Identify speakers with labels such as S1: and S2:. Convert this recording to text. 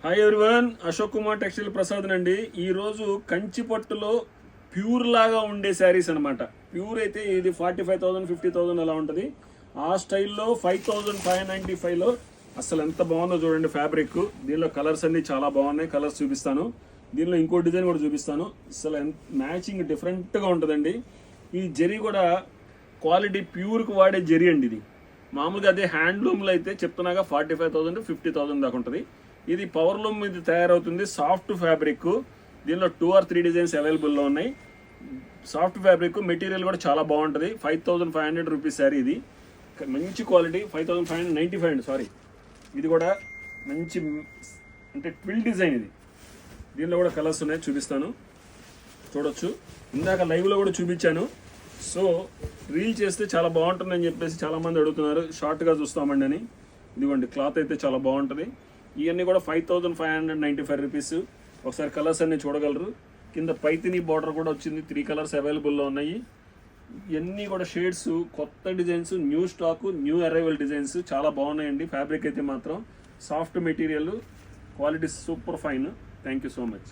S1: Hi everyone, Ashok Kumar textile Prasad అండి. ఈరోజు కంచి పట్టులో ప్యూర్ లాగా ఉండే శారీస్ అనమాట. ప్యూర్ అయితే ఇది 45,000 50,000 అలా ఉంటుంది. ఆ స్టైల్లో 5,595లో అసలు ఎంత బాగుందో చూడండి ఫ్యాబ్రిక్. దీనిలో కలర్స్ అన్ని చాలా బాగున్నాయి, కలర్స్ చూపిస్తాను. దీనిలో ఇంకో డిజైన్ కూడా చూపిస్తాను. అసలు మ్యాచింగ్ డిఫరెంట్గా ఉంటుందండి. ఈ జరీ కూడా క్వాలిటీ ప్యూర్కి వాడే జరీ అండి. ఇది మామూలుగా అదే హ్యాండ్లూమ్లో అయితే చెప్తున్నాగా 45,000 50,000 దాకా ఉంటుంది. ఇది పవర్ లూమ్ మీద తయారవుతుంది. Soft fabric. దీనిలో 2 or 3 డిజైన్స్ అవైలబుల్లో ఉన్నాయి. సాఫ్ట్ ఫ్యాబ్రిక్, మెటీరియల్ కూడా చాలా బాగుంటుంది. 5,500 రూపీస్ శారీ. ఇది మంచి క్వాలిటీ. 5,595 అండి, సారీ. ఇది కూడా మంచి అంటే ట్విల్ డిజైన్. ఇది దీనిలో కూడా కలర్స్ ఉన్నాయి, చూపిస్తాను, చూడొచ్చు. ఇందాక లైవ్లో కూడా చూపించాను. సో రీల్ చేస్తే చాలా బాగుంటుందని చెప్పేసి చాలామంది అడుగుతున్నారు, షార్ట్గా చూస్తామండి అని. ఇదిగోండి, క్లాత్ అయితే చాలా బాగుంటుంది. ఇవన్నీ కూడా 5,595 రూపీస్. ఒకసారి కలర్స్ అన్నీ చూడగలరు. కింద పైతిని బార్డర్ కూడా వచ్చింది. 3 కలర్స్ అవైలబుల్లో ఉన్నాయి. ఇవన్నీ కూడా షేడ్స్, కొత్త designs, new stock, new arrival designs చాలా బాగున్నాయండి. ఫ్యాబ్రిక్ అయితే మాత్రం soft material, quality super fine. Thank you so much.